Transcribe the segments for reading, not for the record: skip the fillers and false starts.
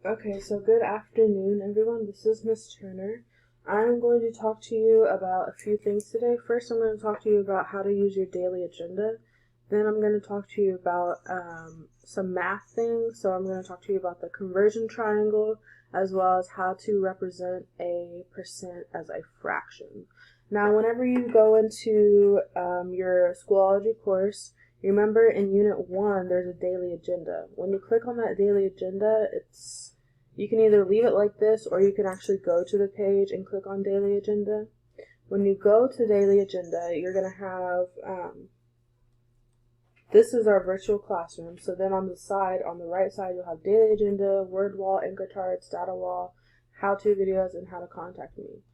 Okay, so good afternoon, everyone. This is Miss Turner. I'm going to talk to you about a few things today. First, I'm going to talk to you about how to use your daily agenda. Then I'm going to talk to you about some math things. So I'm going to talk to you about the conversion triangle, as well as how to represent a percent as a fraction. Now, whenever you go into your Schoolology course, you remember in Unit 1, there's a daily agenda. When you click on that daily agenda, you can either leave it like this, or you can actually go to the page and click on daily agenda. When you go to daily agenda, you're going to have, this is our virtual classroom. So then on the right side, you'll have daily agenda, word wall, anchor charts, data wall, how-to videos, and how to contact me.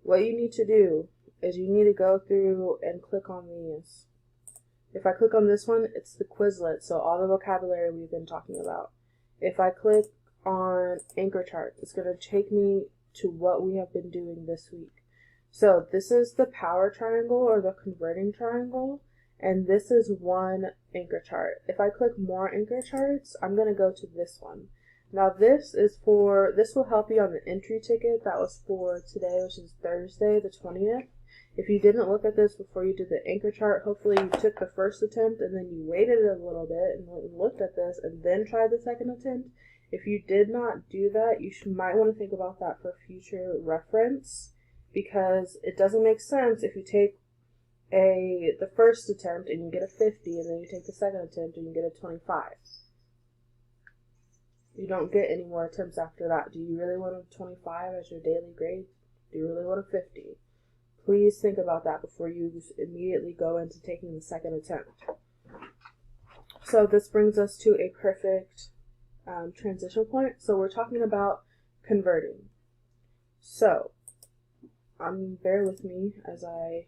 What you need to do is you need to go through and click on these. If I click on this one, it's the Quizlet, so all the vocabulary we've been talking about. If I click on anchor chart, it's going to take me to what we have been doing this week. So this is the power triangle or the converting triangle, and this is one anchor chart. If I click more anchor charts, I'm going to go to this one. Now this will help you on the entry ticket that was for today, which is Thursday the 20th. If you didn't look at this before you did the anchor chart, hopefully you took the first attempt and then you waited a little bit and looked at this and then tried the second attempt. If you did not do that, might want to think about that for future reference, because it doesn't make sense if you take the first attempt and you get a 50, and then you take the second attempt and you get a 25. You don't get any more attempts after that. Do you really want a 25 as your daily grade? Do you really want a 50? Please think about that before you just immediately go into taking the second attempt. So this brings us to a perfect transition point. So we're talking about converting. So bear with me as I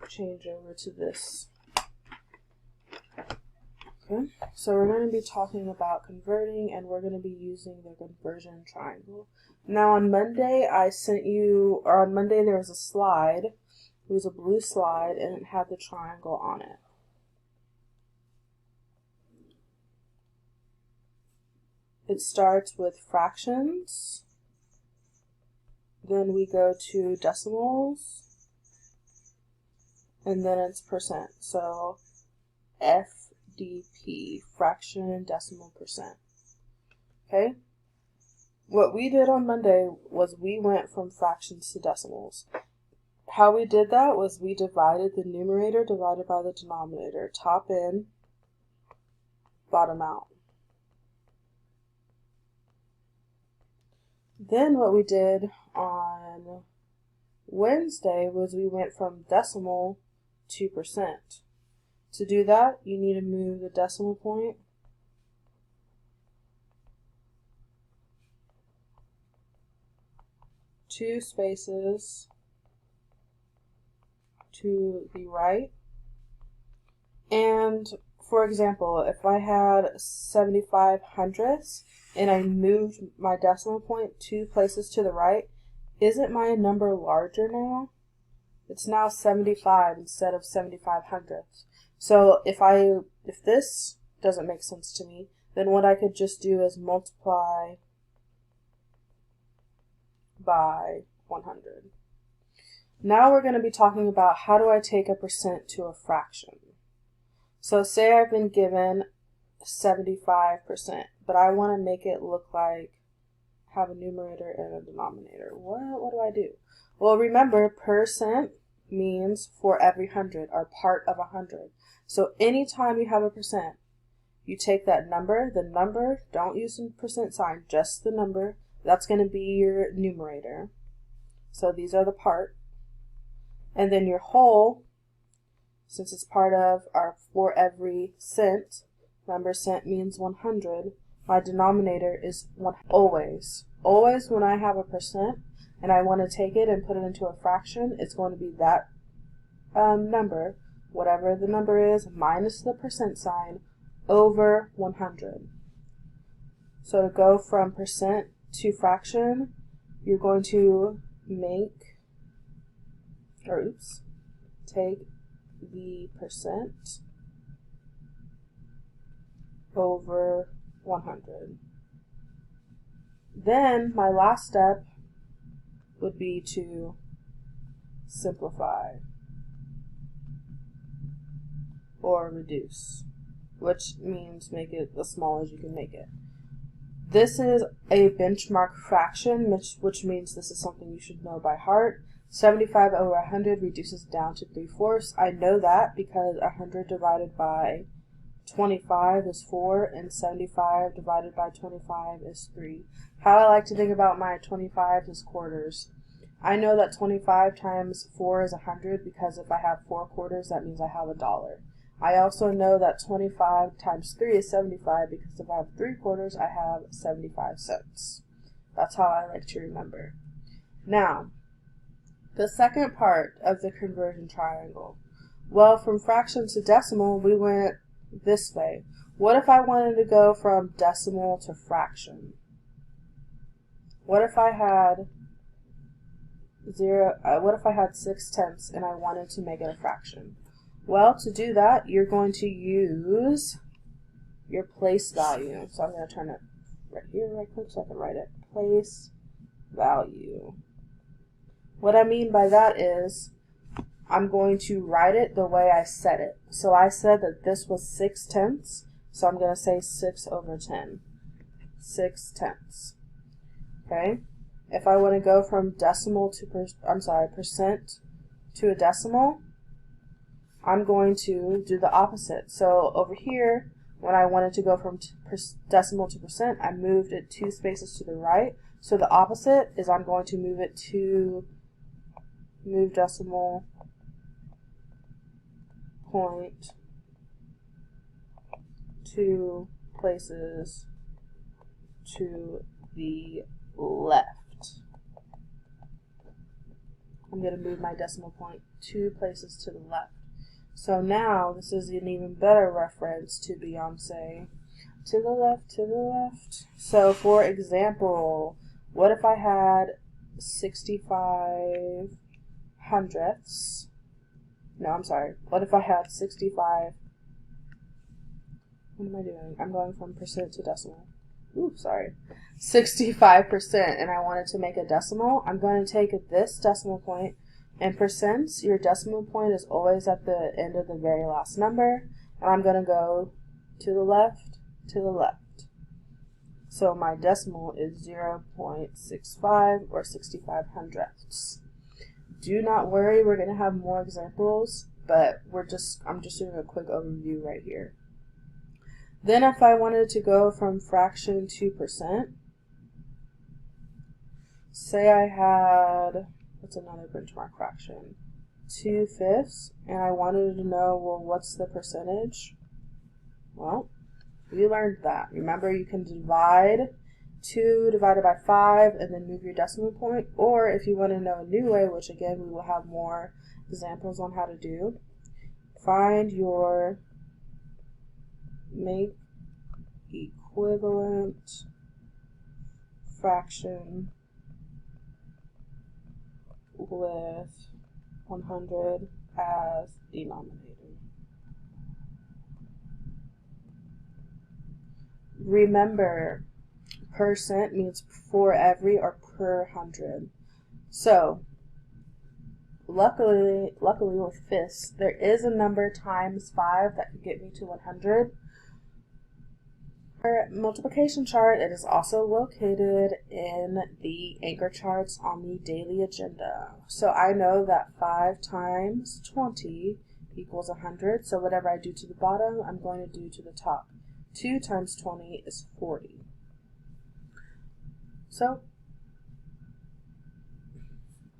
change over to this. Okay, so we're going to be talking about converting, and we're going to be using the conversion triangle. Now on Monday there was a slide. It was a blue slide and it had the triangle on it. It starts with fractions, then we go to decimals, and then it's percent. So FDP, fraction, decimal, percent. Okay? What we did on Monday was we went from fractions to decimals. How we did that was we divided the numerator divided by the denominator, top in, bottom out. Then what we did on Wednesday was we went from decimal to percent. To do that, you need to move the decimal point two spaces to the right. And for example, if I had 75 hundredths and I moved my decimal point 2 places to the right, isn't my number larger now? It's now 75 instead of 75 hundredths. So if this doesn't make sense to me, then what I could just do is multiply by 100. Now we're going to be talking about how do I take a percent to a fraction. So say I've been given 75%, but I want to make it look like have a numerator and a denominator. What do I do? Well, remember, percent means for every 100, or part of 100. So anytime you have a percent, you take that number, don't use the percent sign, just the number. That's going to be your numerator. So these are the part. And then your whole, since it's part of our for every cent, remember cent means 100, my denominator is 1. Always when I have a percent and I want to take it and put it into a fraction, it's going to be that number, whatever the number is, minus the percent sign, over 100. So to go from percent to fraction, you're going to take the percent over 100. Then my last step would be to simplify or reduce, which means make it as small as you can make it. This is a benchmark fraction, which means this is something you should know by heart. 75 over 100 reduces down to 3/4. I know that because 100 divided by 25 is 4, and 75 divided by 25 is 3. How I like to think about my 25 is quarters. I know that 25 times 4 is 100 because if I have 4 quarters, that means I have $1. I also know that 25 times 3 is 75 because if I have 3 quarters, I have 75 cents. That's how I like to remember. Now, the second part of the conversion triangle. Well, from fraction to decimal, we went this way. What if I wanted to go from decimal to fraction? What if I had 6/10 and I wanted to make it a fraction? Well, to do that, you're going to use your place value. So I'm going to turn it right here, right click, so I can write it. Place value. What I mean by that is I'm going to write it the way I said it. So I said that this was 6/10, so I'm going to say 6 over 10. 6/10. Okay? If I want to go from decimal to percent to a decimal, I'm going to do the opposite. So over here, when I wanted to go from decimal to percent, I moved it 2 spaces to the right. So the opposite is I'm going to move decimal point 2 places to the left. I'm going to move my decimal point 2 places to the left. So now this is an even better reference to Beyonce. To the left, to the left. So for example, what if I had 65 hundredths? No, I'm sorry. What if I had 65? What am I doing? I'm going from percent to decimal. Ooh, sorry. 65%, and I wanted to make a decimal. I'm going to take this decimal point. In percents, your decimal point is always at the end of the very last number, and I'm going to go to the left, to the left. So my decimal is 0.65 or 65 hundredths. Do not worry, we're going to have more examples, but I'm just doing a quick overview right here. Then if I wanted to go from fraction to percent, say I had, what's another benchmark fraction? 2/5, and I wanted to know, well, what's the percentage? Well, we learned that. Remember, you can divide 2 divided by 5 and then move your decimal point, or if you want to know a new way, which again we will have more examples on how to do, find your make equivalent fraction with 100 as denominator. Remember, percent means for every or per 100. So, luckily with this, there is a number times 5 that could get me to 100. Our multiplication chart, it is also located in the anchor charts on the daily agenda. So I know that 5 times 20 equals 100, so whatever I do to the bottom, I'm going to do to the top. 2 times 20 is 40. So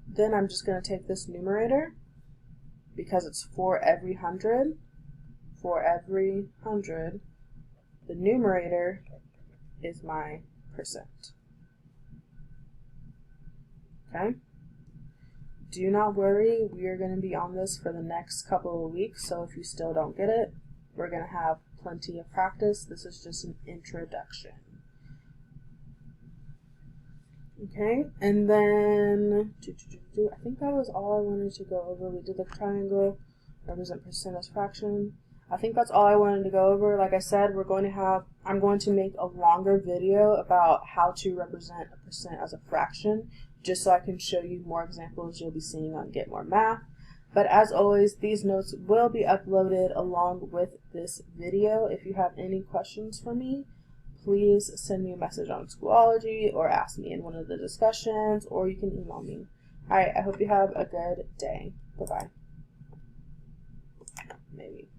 then I'm just going to take this numerator, because it's for every 100, for every 100, the numerator is my percent. Okay? Do not worry, we are going to be on this for the next couple of weeks, so if you still don't get it, we're going to have plenty of practice. This is just an introduction. Okay, and then I think that was all I wanted to go over. We did the triangle, represent percent as fraction. I think that's all I wanted to go over. Like I said, I'm going to make a longer video about how to represent a percent as a fraction, just so I can show you more examples you'll be seeing on Get More Math. But as always, these notes will be uploaded along with this video. If you have any questions for me, please send me a message on Schoology or ask me in one of the discussions, or you can email me. Alright, I hope you have a good day. Bye-bye. Maybe.